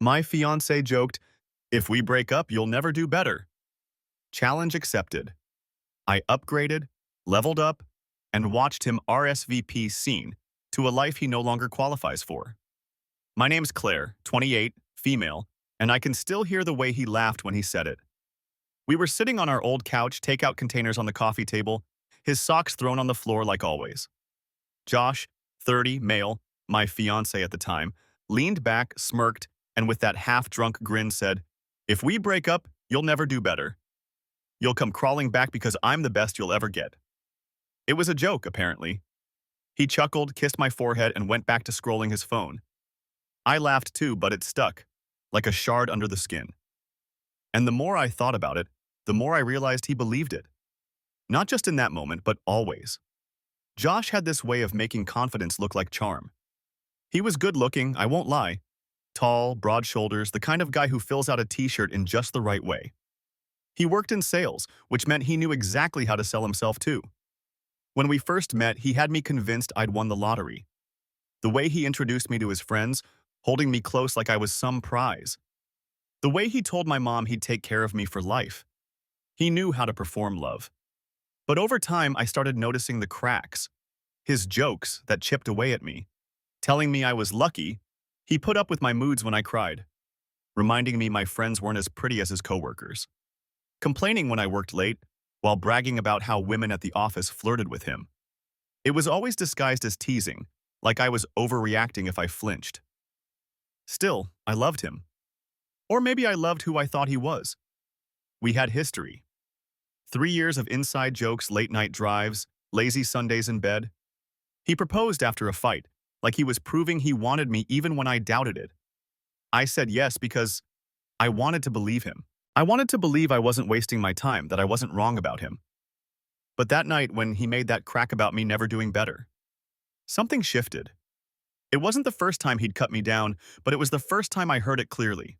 My fiancé joked, "If we break up, you'll never do better." Challenge accepted. I upgraded, leveled up, and watched him RSVP scene to a life he no longer qualifies for. My name's Claire, 28, female, and I can still hear the way he laughed when he said it. We were sitting on our old couch, takeout containers on the coffee table, his socks thrown on the floor like always. Josh, 30, male, my fiancé at the time, leaned back, smirked, and with that half-drunk grin said, "If we break up, you'll never do better. You'll come crawling back because I'm the best you'll ever get." It was a joke, apparently. He chuckled, kissed my forehead, and went back to scrolling his phone. I laughed too, but it stuck, like a shard under the skin. And the more I thought about it, the more I realized he believed it. Not just in that moment, but always. Josh had this way of making confidence look like charm. He was good-looking, I won't lie. Tall, broad shoulders, the kind of guy who fills out a t-shirt in just the right way. He worked in sales, which meant he knew exactly how to sell himself too. When we first met, he had me convinced I'd won the lottery. The way he introduced me to his friends, holding me close like I was some prize. The way he told my mom he'd take care of me for life. He knew how to perform love. But over time, I started noticing the cracks. His jokes that chipped away at me. Telling me I was lucky, he put up with my moods when I cried. Reminding me my friends weren't as pretty as his coworkers. Complaining when I worked late, while bragging about how women at the office flirted with him. It was always disguised as teasing, like I was overreacting if I flinched. Still, I loved him. Or maybe I loved who I thought he was. We had history. 3 years of inside jokes, late-night drives, lazy Sundays in bed. He proposed after a fight, like he was proving he wanted me even when I doubted it. I said yes because I wanted to believe him. I wanted to believe I wasn't wasting my time, that I wasn't wrong about him. But that night when he made that crack about me never doing better, something shifted. It wasn't the first time he'd cut me down, but it was the first time I heard it clearly.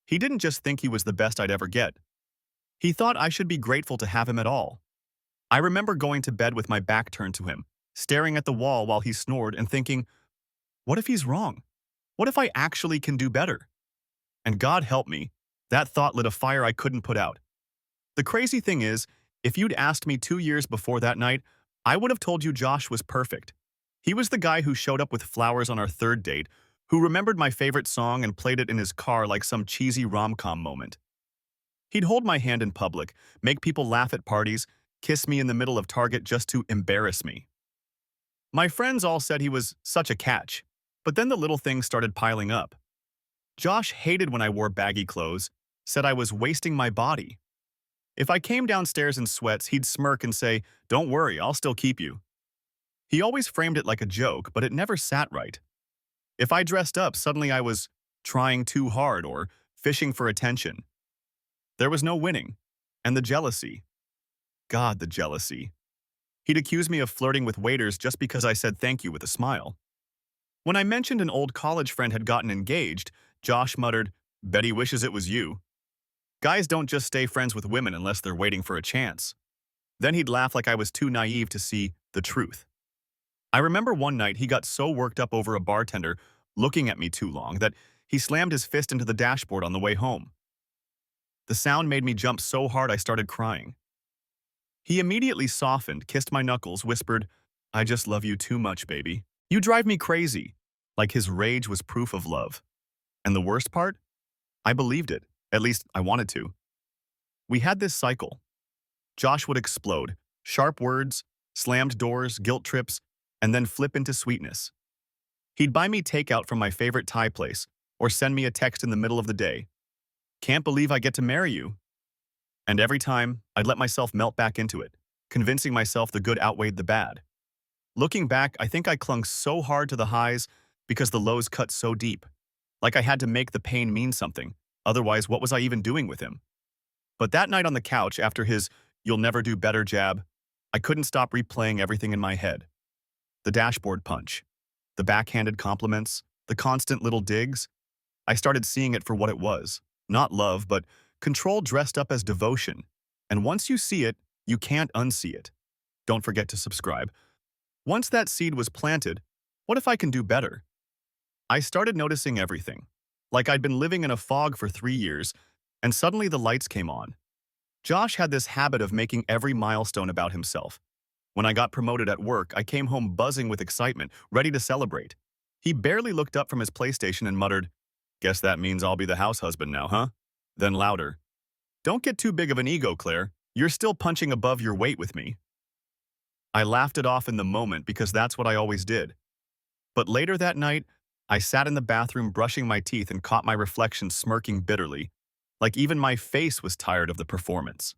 He didn't just think he was the best I'd ever get. He thought I should be grateful to have him at all. I remember going to bed with my back turned to him, staring at the wall while he snored and thinking, what if he's wrong? What if I actually can do better? And God help me, that thought lit a fire I couldn't put out. The crazy thing is, if you'd asked me 2 years before that night, I would have told you Josh was perfect. He was the guy who showed up with flowers on our third date, who remembered my favorite song and played it in his car like some cheesy rom-com moment. He'd hold my hand in public, make people laugh at parties, kiss me in the middle of Target just to embarrass me. My friends all said he was such a catch, but then the little things started piling up. Josh hated when I wore baggy clothes, said I was wasting my body. If I came downstairs in sweats, he'd smirk and say, "Don't worry, I'll still keep you." He always framed it like a joke, but it never sat right. If I dressed up, suddenly I was trying too hard or fishing for attention. There was no winning. And the jealousy. God, the jealousy. He'd accuse me of flirting with waiters just because I said thank you with a smile. When I mentioned an old college friend had gotten engaged, Josh muttered, "Bet he wishes it was you." Guys don't just stay friends with women unless they're waiting for a chance. Then he'd laugh like I was too naive to see the truth. I remember one night he got so worked up over a bartender looking at me too long that he slammed his fist into the dashboard on the way home. The sound made me jump so hard I started crying. He immediately softened, kissed my knuckles, whispered, "I just love you too much, baby. You drive me crazy." Like his rage was proof of love. And the worst part? I believed it. At least I wanted to. We had this cycle. Josh would explode, sharp words, slammed doors, guilt trips, and then flip into sweetness. He'd buy me takeout from my favorite Thai place, or send me a text in the middle of the day. "Can't believe I get to marry you." And every time, I'd let myself melt back into it, convincing myself the good outweighed the bad. Looking back, I think I clung so hard to the highs because the lows cut so deep. Like I had to make the pain mean something. Otherwise, what was I even doing with him? But that night on the couch, after his "you'll never do better" jab, I couldn't stop replaying everything in my head. The dashboard punch, the backhanded compliments, the constant little digs. I started seeing it for what it was. Not love, but control dressed up as devotion. And once you see it, you can't unsee it. Don't forget to subscribe. Once that seed was planted, what if I can do better? I started noticing everything. like I'd been living in a fog for 3 years, and suddenly the lights came on. Josh had this habit of making every milestone about himself. When I got promoted at work, I came home buzzing with excitement, ready to celebrate. He barely looked up from his PlayStation and muttered, "Guess that means I'll be the house husband now, huh?" Then louder, "Don't get too big of an ego, Claire. You're still punching above your weight with me." I laughed it off in the moment because that's what I always did. But later that night, I sat in the bathroom brushing my teeth and caught my reflection smirking bitterly, like even my face was tired of the performance.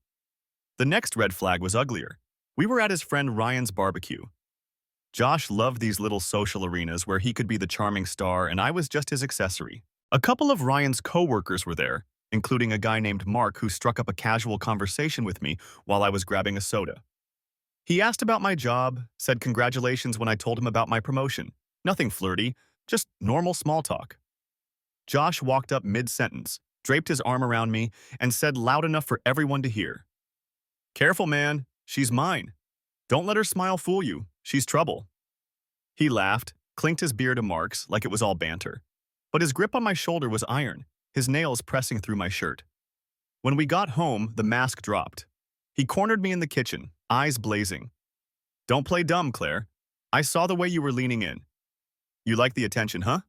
The next red flag was uglier. We were at his friend Ryan's barbecue. Josh loved these little social arenas where he could be the charming star and I was just his accessory. A couple of Ryan's co-workers were there, including a guy named Mark who struck up a casual conversation with me while I was grabbing a soda. He asked about my job, said congratulations when I told him about my promotion. Nothing flirty, just normal small talk. Josh walked up mid-sentence, draped his arm around me, and said loud enough for everyone to hear, "Careful, man. She's mine. Don't let her smile fool you. She's trouble." He laughed, clinked his beer to Mark's like it was all banter. But his grip on my shoulder was iron, his nails pressing through my shirt. When we got home, the mask dropped. He cornered me in the kitchen, eyes blazing. "Don't play dumb, Claire. I saw the way you were leaning in. You like the attention, huh?"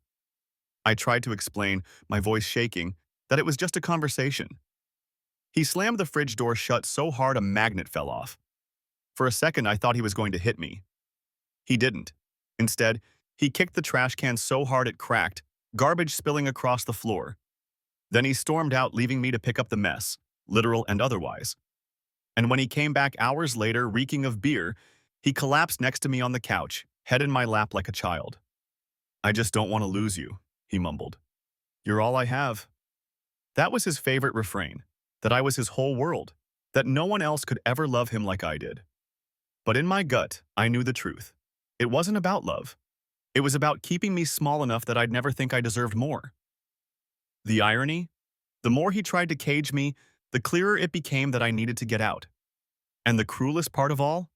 I tried to explain, my voice shaking, that it was just a conversation. He slammed the fridge door shut so hard a magnet fell off. For a second, I thought he was going to hit me. He didn't. Instead, he kicked the trash can so hard it cracked, garbage spilling across the floor. Then he stormed out, leaving me to pick up the mess, literal and otherwise. And when he came back hours later, reeking of beer, he collapsed next to me on the couch, head in my lap like a child. "I just don't want to lose you," he mumbled. "You're all I have." That was his favorite refrain, that I was his whole world, that no one else could ever love him like I did. But in my gut, I knew the truth. It wasn't about love. It was about keeping me small enough that I'd never think I deserved more. The irony? The more he tried to cage me, the clearer it became that I needed to get out. And the cruelest part of all?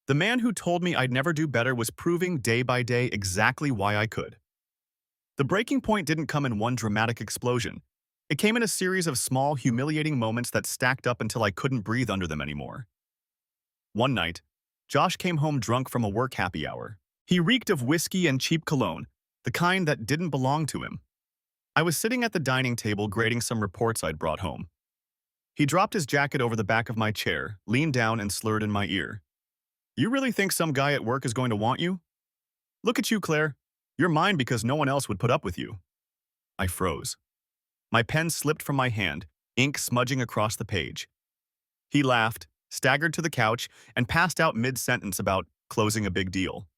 The man who told me I'd never do better was proving day by day exactly why I could. The breaking point didn't come in one dramatic explosion. It came in a series of small, humiliating moments that stacked up until I couldn't breathe under them anymore. One night, Josh came home drunk from a work happy hour. He reeked of whiskey and cheap cologne, the kind that didn't belong to him. I was sitting at the dining table grading some reports I'd brought home. He dropped his jacket over the back of my chair, leaned down and slurred in my ear. "You really think some guy at work is going to want you? Look at you, Claire. You're mine because no one else would put up with you." I froze. My pen slipped from my hand, ink smudging across the page. He laughed, staggered to the couch, and passed out mid-sentence about closing a big deal.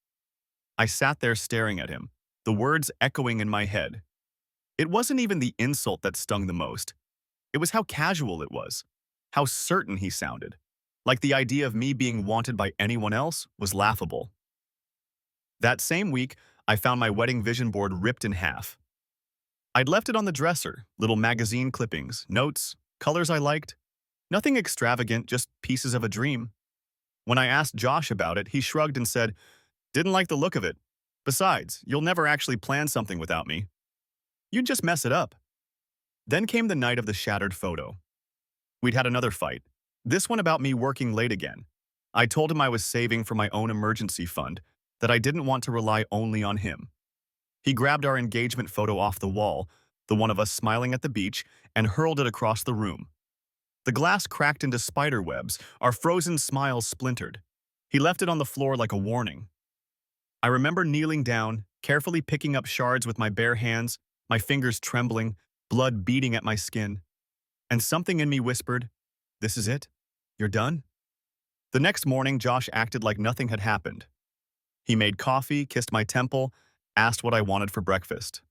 I sat there staring at him, the words echoing in my head. It wasn't even the insult that stung the most. It was how casual it was, how certain he sounded. Like the idea of me being wanted by anyone else was laughable. That same week, I found my wedding vision board ripped in half. I'd left it on the dresser, little magazine clippings, notes, colors I liked. Nothing extravagant, just pieces of a dream. When I asked Josh about it, he shrugged and said, "Didn't like the look of it. Besides, you'll never actually plan something without me. You'd just mess it up." Then came the night of the shattered photo. We'd had another fight, this one about me working late again. I told him I was saving for my own emergency fund, that I didn't want to rely only on him. He grabbed our engagement photo off the wall, the one of us smiling at the beach, and hurled it across the room. The glass cracked into spider webs, our frozen smiles splintered. He left it on the floor like a warning. I remember kneeling down, carefully picking up shards with my bare hands, my fingers trembling, blood beating at my skin. And something in me whispered, "This is it? You're done?" The next morning, Josh acted like nothing had happened. He made coffee, kissed my temple, asked what I wanted for breakfast.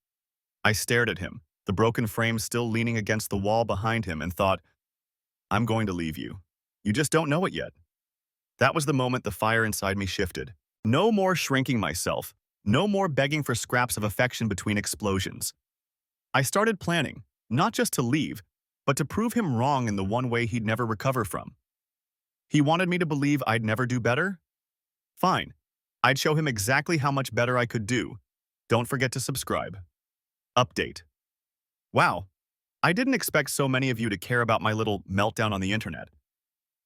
I stared at him, the broken frame still leaning against the wall behind him, and thought, "I'm going to leave you. You just don't know it yet." That was the moment the fire inside me shifted. No more shrinking myself, no more begging for scraps of affection between explosions. I started planning, not just to leave, but to prove him wrong in the one way he'd never recover from. He wanted me to believe I'd never do better? Fine. I'd show him exactly how much better I could do. Don't forget to subscribe. Update. Wow, I didn't expect so many of you to care about my little meltdown on the internet.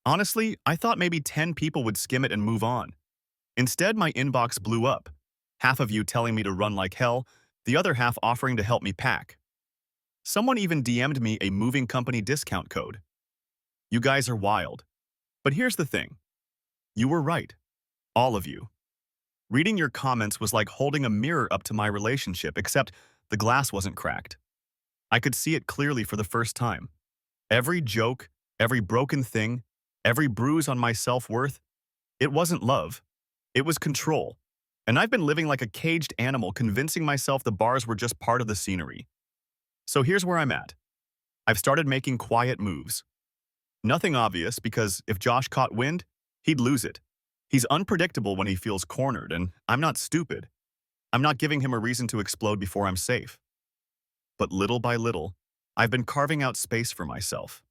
Honestly, I thought maybe 10 people would skim it and move on. Instead, my inbox blew up. Half of you telling me to run like hell, the other half offering to help me pack. Someone even DM'd me a moving company discount code. You guys are wild. But here's the thing. You were right. All of you. Reading your comments was like holding a mirror up to my relationship, except the glass wasn't cracked. I could see it clearly for the first time. Every joke, every broken thing, every bruise on my self-worth, it wasn't love. It was control. And I've been living like a caged animal, convincing myself the bars were just part of the scenery. So here's where I'm at. I've started making quiet moves. Nothing obvious, because if Josh caught wind, he'd lose it. He's unpredictable when he feels cornered, and I'm not stupid. I'm not giving him a reason to explode before I'm safe. But little by little, I've been carving out space for myself.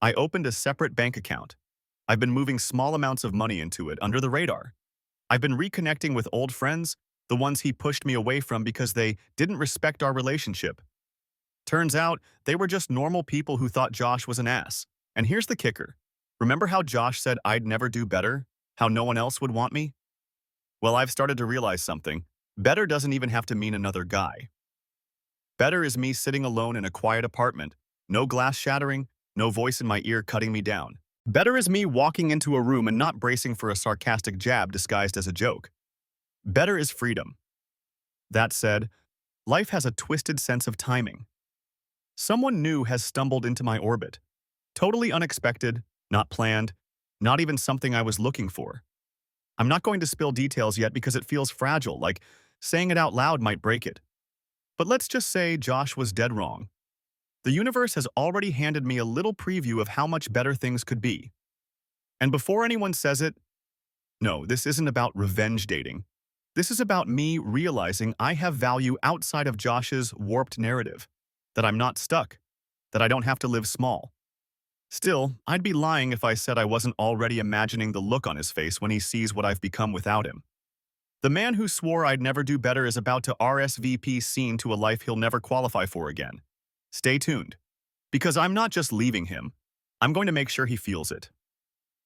I opened a separate bank account. I've been moving small amounts of money into it under the radar. I've been reconnecting with old friends, the ones he pushed me away from because they didn't respect our relationship. Turns out, they were just normal people who thought Josh was an ass. And here's the kicker. Remember how Josh said I'd never do better? How no one else would want me? Well, I've started to realize something. Better doesn't even have to mean another guy. Better is me sitting alone in a quiet apartment, no glass shattering, no voice in my ear cutting me down. Better is me walking into a room and not bracing for a sarcastic jab disguised as a joke. Better is freedom. That said, life has a twisted sense of timing. Someone new has stumbled into my orbit. Totally unexpected, not planned, not even something I was looking for. I'm not going to spill details yet because it feels fragile, like saying it out loud might break it. But let's just say Josh was dead wrong. The universe has already handed me a little preview of how much better things could be. And before anyone says it, no, this isn't about revenge dating. This is about me realizing I have value outside of Josh's warped narrative, that I'm not stuck, that I don't have to live small. Still, I'd be lying if I said I wasn't already imagining the look on his face when he sees what I've become without him. The man who swore I'd never do better is about to RSVP scene to a life he'll never qualify for again. Stay tuned. Because I'm not just leaving him, I'm going to make sure he feels it.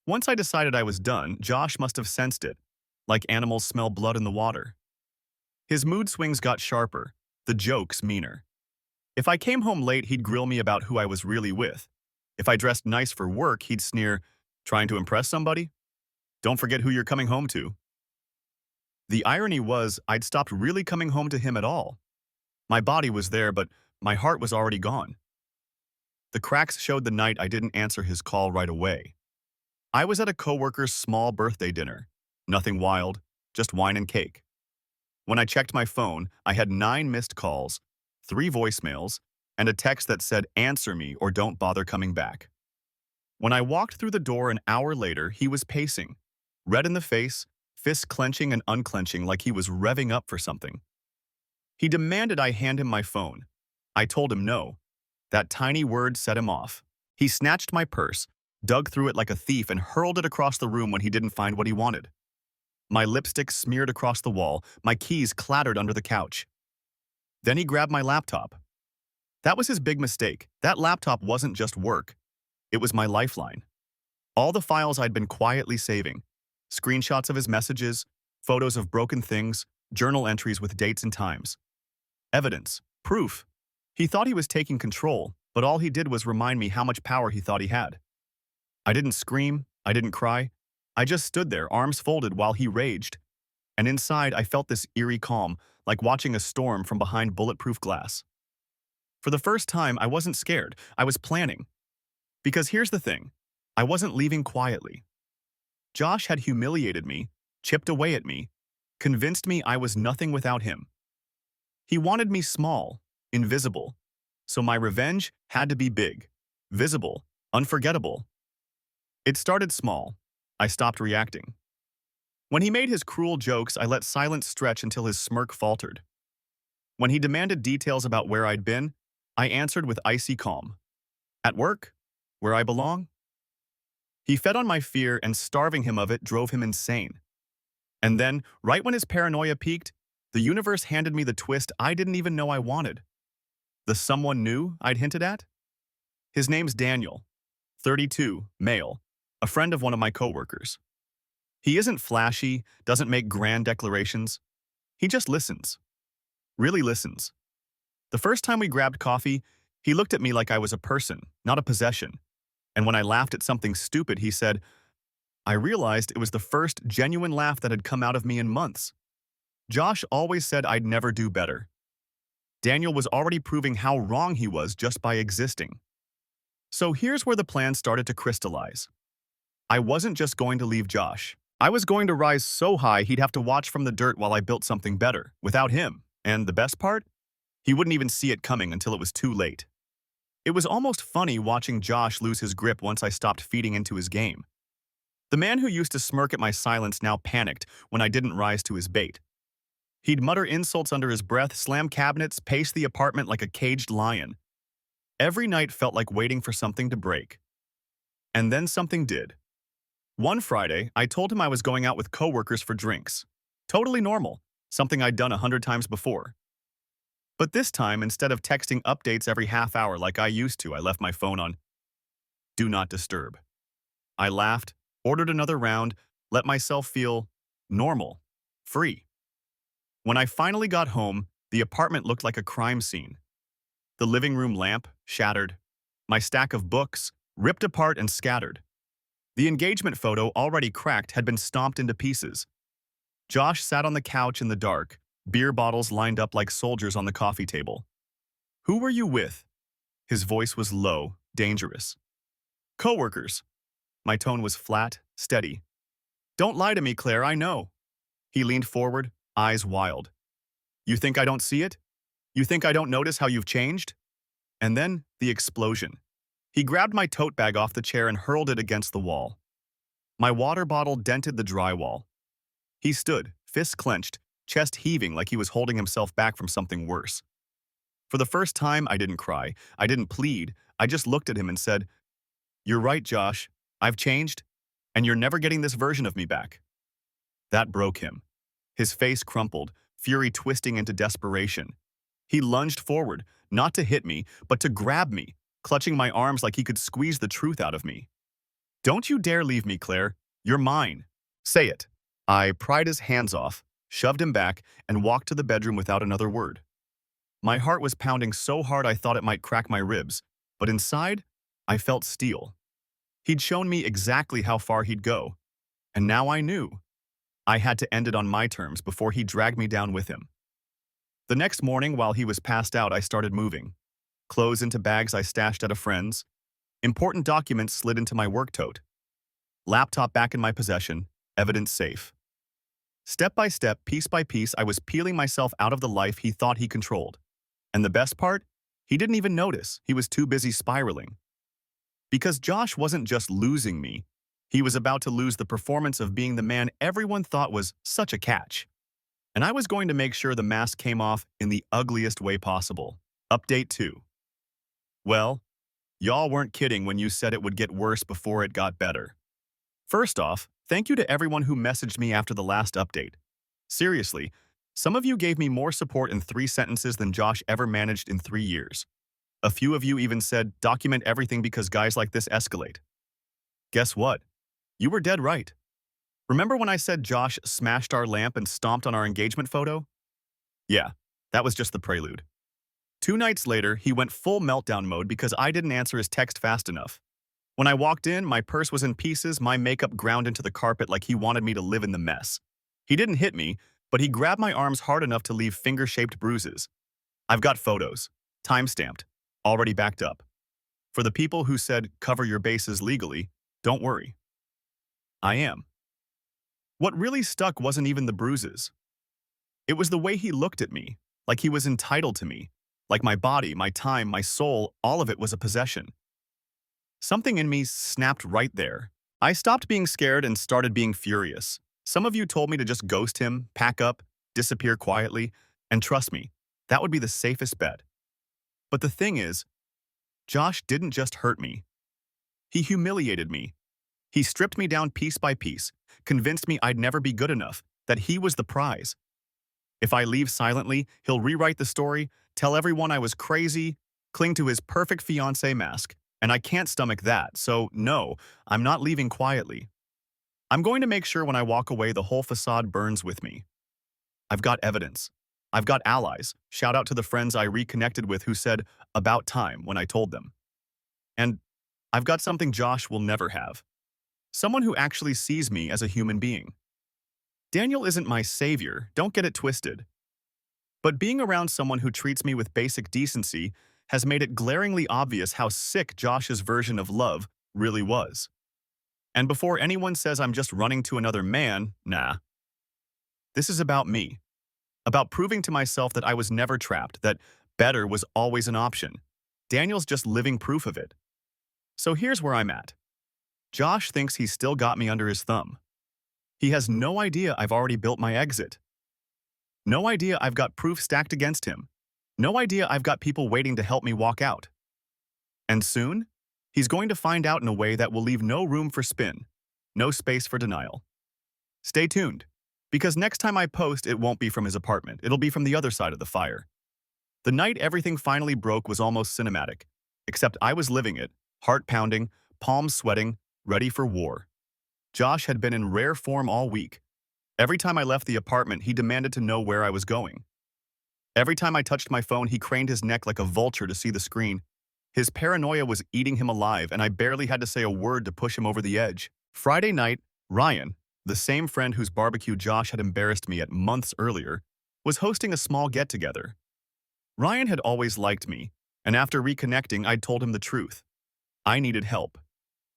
Once I decided I was done, Josh must have sensed it, like animals smell blood in the water. His mood swings got sharper, the jokes meaner. If I came home late, he'd grill me about who I was really with. If I dressed nice for work, he'd sneer, "Trying to impress somebody? Don't forget who you're coming home to." The irony was, I'd stopped really coming home to him at all. My body was there, but my heart was already gone. The cracks showed the night I didn't answer his call right away. I was at a coworker's small birthday dinner. Nothing wild, just wine and cake. When I checked my phone, I had 9 missed calls, 3 voicemails, and a text that said, "Answer me or don't bother coming back." When I walked through the door an hour later, he was pacing, red in the face, fists clenching and unclenching like he was revving up for something. He demanded I hand him my phone. I told him no. That tiny word set him off. He snatched my purse, dug through it like a thief, and hurled it across the room when he didn't find what he wanted. My lipstick smeared across the wall, my keys clattered under the couch. Then he grabbed my laptop. That was his big mistake. That laptop wasn't just work. It was my lifeline. All the files I'd been quietly saving. Screenshots of his messages, photos of broken things, journal entries with dates and times. Evidence. Proof. He thought he was taking control, but all he did was remind me how much power he thought he had. I didn't scream. I didn't cry. I just stood there, arms folded, while he raged. And inside, I felt this eerie calm, like watching a storm from behind bulletproof glass. For the first time, I wasn't scared. I was planning. Because here's the thing. I wasn't leaving quietly. Josh had humiliated me, chipped away at me, convinced me I was nothing without him. He wanted me small, invisible. So my revenge had to be big, visible, unforgettable. It started small. I stopped reacting. When he made his cruel jokes, I let silence stretch until his smirk faltered. When he demanded details about where I'd been, I answered with icy calm. At work? Where I belong? He fed on my fear, and starving him of it drove him insane. And then, right when his paranoia peaked, the universe handed me the twist I didn't even know I wanted. The someone new I'd hinted at? His name's Daniel, 32, male, a friend of one of my coworkers. He isn't flashy, doesn't make grand declarations. He just listens. Really listens. The first time we grabbed coffee, he looked at me like I was a person, not a possession. And when I laughed at something stupid, he said, I realized it was the first genuine laugh that had come out of me in months. Josh always said I'd never do better. Daniel was already proving how wrong he was just by existing. So here's where the plan started to crystallize. I wasn't just going to leave Josh. I was going to rise so high he'd have to watch from the dirt while I built something better, without him. And the best part? He wouldn't even see it coming until it was too late. It was almost funny watching Josh lose his grip once I stopped feeding into his game. The man who used to smirk at my silence now panicked when I didn't rise to his bait. He'd mutter insults under his breath, slam cabinets, pace the apartment like a caged lion. Every night felt like waiting for something to break. And then something did. One Friday, I told him I was going out with coworkers for drinks. Totally normal, something I'd done 100 times before. But this time, instead of texting updates every half hour like I used to, I left my phone on Do Not Disturb. I laughed, ordered another round, let myself feel normal, free. When I finally got home, the apartment looked like a crime scene. The living room lamp, shattered. My stack of books, ripped apart and scattered. The engagement photo, already cracked, had been stomped into pieces. Josh sat on the couch in the dark, beer bottles lined up like soldiers on the coffee table. Who were you with? His voice was low, dangerous. Coworkers. My tone was flat, steady. Don't lie to me, Claire, I know. He leaned forward, eyes wild. You think I don't see it? You think I don't notice how you've changed? And then, the explosion. He grabbed my tote bag off the chair and hurled it against the wall. My water bottle dented the drywall. He stood, fists clenched, chest heaving like he was holding himself back from something worse. For the first time, I didn't cry. I didn't plead. I just looked at him and said, You're right, Josh. I've changed, and you're never getting this version of me back. That broke him. His face crumpled, fury twisting into desperation. He lunged forward, not to hit me, but to grab me, clutching my arms like he could squeeze the truth out of me. Don't you dare leave me, Claire. You're mine. Say it. I pried his hands off, shoved him back, and walked to the bedroom without another word. My heart was pounding so hard I thought it might crack my ribs, but inside, I felt steel. He'd shown me exactly how far he'd go, and now I knew. I had to end it on my terms before he dragged me down with him. The next morning, while he was passed out, I started moving. Clothes into bags I stashed at a friend's. Important documents slid into my work tote. Laptop back in my possession, evidence safe. Step by step, piece by piece, I was peeling myself out of the life he thought he controlled. And the best part? He didn't even notice. He was too busy spiraling. Because Josh wasn't just losing me. He was about to lose the performance of being the man everyone thought was such a catch. And I was going to make sure the mask came off in the ugliest way possible. Update 2. Well, y'all weren't kidding when you said it would get worse before it got better. First off, thank you to everyone who messaged me after the last update. Seriously, some of you gave me more support in 3 sentences than Josh ever managed in 3 years. A few of you even said, document everything because guys like this escalate. Guess what? You were dead right. Remember when I said Josh smashed our lamp and stomped on our engagement photo? Yeah, that was just the prelude. 2 nights later, he went full meltdown mode because I didn't answer his text fast enough. When I walked in, my purse was in pieces, my makeup ground into the carpet like he wanted me to live in the mess. He didn't hit me, but he grabbed my arms hard enough to leave finger-shaped bruises. I've got photos, time-stamped, already backed up. For the people who said, cover your bases legally, don't worry. I am. What really stuck wasn't even the bruises. It was the way he looked at me, like he was entitled to me, like my body, my time, my soul, all of it was a possession. Something in me snapped right there. I stopped being scared and started being furious. Some of you told me to just ghost him, pack up, disappear quietly, and trust me, that would be the safest bet. But the thing is, Josh didn't just hurt me. He humiliated me. He stripped me down piece by piece, convinced me I'd never be good enough, that he was the prize. If I leave silently, he'll rewrite the story, tell everyone I was crazy, cling to his perfect fiancé mask, and I can't stomach that, so no, I'm not leaving quietly. I'm going to make sure when I walk away the whole facade burns with me. I've got evidence. I've got allies. Shout out to the friends I reconnected with who said, "About time," when I told them. And I've got something Josh will never have. Someone who actually sees me as a human being. Daniel isn't my savior, don't get it twisted. But being around someone who treats me with basic decency has made it glaringly obvious how sick Josh's version of love really was. And before anyone says I'm just running to another man, nah. This is about me. About proving to myself that I was never trapped, that better was always an option. Daniel's just living proof of it. So here's where I'm at. Josh thinks he's still got me under his thumb. He has no idea I've already built my exit. No idea I've got proof stacked against him. No idea I've got people waiting to help me walk out. And soon, he's going to find out in a way that will leave no room for spin, no space for denial. Stay tuned, because next time I post, it won't be from his apartment. It'll be from the other side of the fire. The night everything finally broke was almost cinematic, except I was living it, heart pounding, palms sweating, ready for war. Josh had been in rare form all week. Every time I left the apartment, he demanded to know where I was going. Every time I touched my phone, he craned his neck like a vulture to see the screen. His paranoia was eating him alive, and I barely had to say a word to push him over the edge. Friday night, Ryan, the same friend whose barbecue Josh had embarrassed me at months earlier, was hosting a small get-together. Ryan had always liked me, and after reconnecting, I'd told him the truth. I needed help.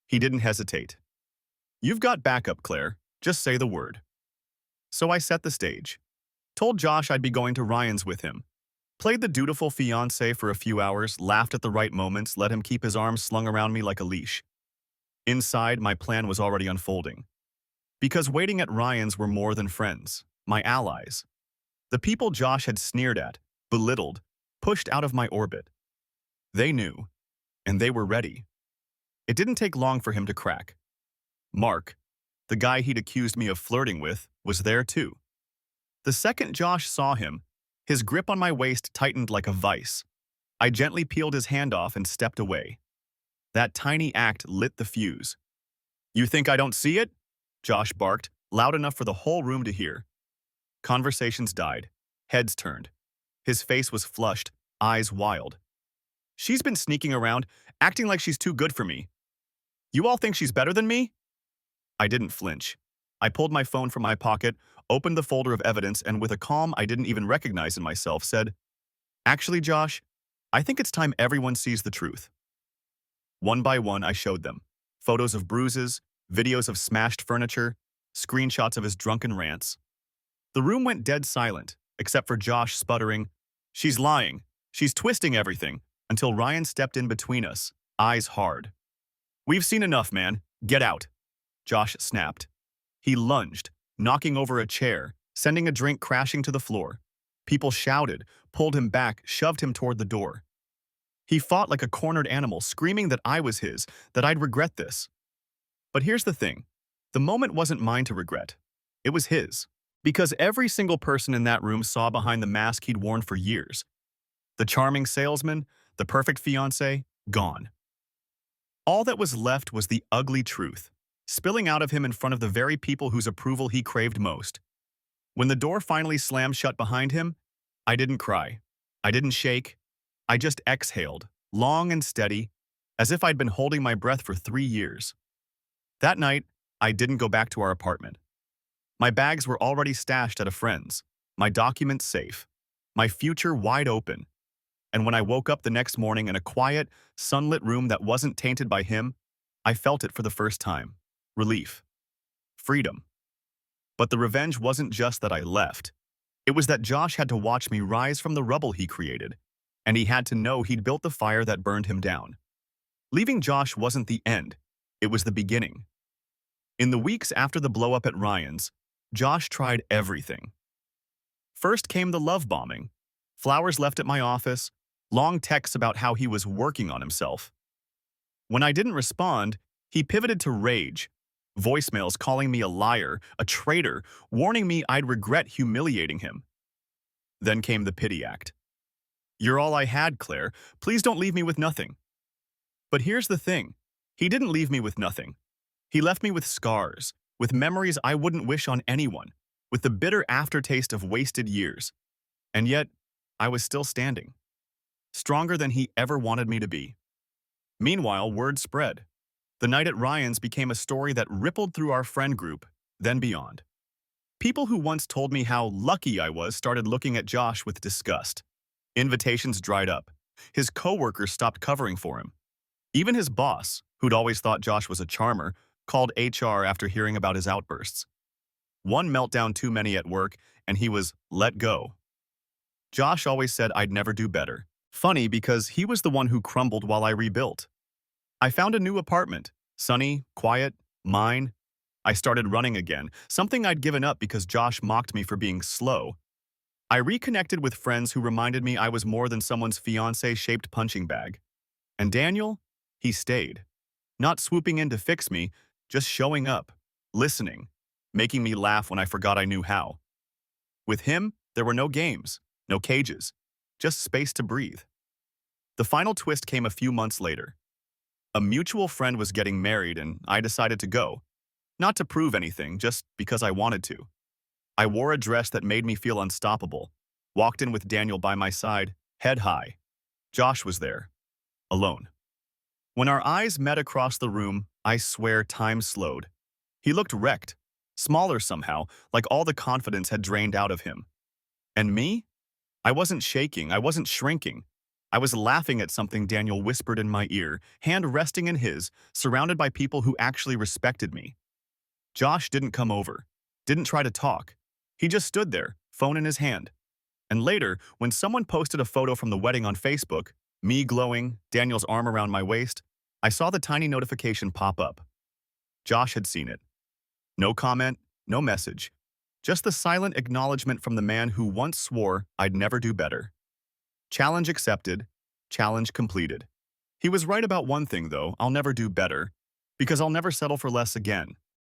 He didn't hesitate. "You've got backup, Claire. Just say the word." So I set the stage. Told Josh I'd be going to Ryan's with him. Played the dutiful fiancé for a few hours, laughed at the right moments, let him keep his arms slung around me like a leash. Inside, my plan was already unfolding. Because waiting at Ryan's were more than friends, my allies. The people Josh had sneered at, belittled, pushed out of my orbit. They knew, and they were ready. It didn't take long for him to crack. Mark, the guy he'd accused me of flirting with, was there too. The second Josh saw him, his grip on my waist tightened like a vice. I gently peeled his hand off and stepped away. That tiny act lit the fuse. "You think I don't see it?" Josh barked, loud enough for the whole room to hear. Conversations died. Heads turned. His face was flushed, eyes wild. "She's been sneaking around, acting like she's too good for me. You all think she's better than me?" I didn't flinch. I pulled my phone from my pocket, opened the folder of evidence, and with a calm I didn't even recognize in myself, said, "Actually, Josh, I think it's time everyone sees the truth." One by one, I showed them. Photos of bruises, videos of smashed furniture, screenshots of his drunken rants. The room went dead silent, except for Josh sputtering, "She's lying. She's twisting everything," until Ryan stepped in between us, eyes hard. "We've seen enough, man. Get out." Josh snapped. He lunged, knocking over a chair, sending a drink crashing to the floor. People shouted, pulled him back, shoved him toward the door. He fought like a cornered animal, screaming that I was his, that I'd regret this. But here's the thing. The moment wasn't mine to regret. It was his. Because every single person in that room saw behind the mask he'd worn for years. The charming salesman, the perfect fiancé, gone. All that was left was the ugly truth, spilling out of him in front of the very people whose approval he craved most. When the door finally slammed shut behind him, I didn't cry. I didn't shake. I just exhaled, long and steady, as if I'd been holding my breath for 3 years. That night, I didn't go back to our apartment. My bags were already stashed at a friend's, my documents safe, my future wide open. And when I woke up the next morning in a quiet, sunlit room that wasn't tainted by him, I felt it for the first time. Relief. Freedom. But the revenge wasn't just that I left. It was that Josh had to watch me rise from the rubble he created, and he had to know he'd built the fire that burned him down. Leaving Josh wasn't the end. It was the beginning. In the weeks after the blow-up at Ryan's, Josh tried everything. First came the love bombing. Flowers left at my office, long texts about how he was working on himself. When I didn't respond, he pivoted to rage. Voicemails calling me a liar, a traitor, warning me I'd regret humiliating him. Then came the pity act. You're all I had, Claire. Please don't leave me with nothing. But here's the thing. He didn't leave me with nothing. He left me with scars, with memories I wouldn't wish on anyone, with the bitter aftertaste of wasted years. And yet, I was still standing, stronger than he ever wanted me to be. Meanwhile, word spread. The night at Ryan's became a story that rippled through our friend group, then beyond. People who once told me how lucky I was started looking at Josh with disgust. Invitations dried up. His coworkers stopped covering for him. Even his boss, who'd always thought Josh was a charmer, called HR after hearing about his outbursts. One meltdown too many at work, and he was let go. Josh always said I'd never do better. Funny because he was the one who crumbled while I rebuilt. I found a new apartment, sunny, quiet, mine. I started running again, something I'd given up because Josh mocked me for being slow. I reconnected with friends who reminded me I was more than someone's fiancé-shaped punching bag. And Daniel? He stayed. Not swooping in to fix me, just showing up, listening, making me laugh when I forgot I knew how. With him, there were no games, no cages, just space to breathe. The final twist came a few months later. A mutual friend was getting married and I decided to go. Not to prove anything, just because I wanted to. I wore a dress that made me feel unstoppable, walked in with Daniel by my side, head high. Josh was there, alone. When our eyes met across the room, I swear time slowed. He looked wrecked, smaller somehow, like all the confidence had drained out of him. And me? I wasn't shaking, I wasn't shrinking. I was laughing at something Daniel whispered in my ear, hand resting in his, surrounded by people who actually respected me. Josh didn't come over, didn't try to talk. He just stood there, phone in his hand. And later, when someone posted a photo from the wedding on Facebook, me glowing, Daniel's arm around my waist, I saw the tiny notification pop up. Josh had seen it. No comment, no message. Just the silent acknowledgement from the man who once swore I'd never do better. Challenge accepted, challenge completed. He was right about one thing, though, I'll never do better, because I'll never settle for less again.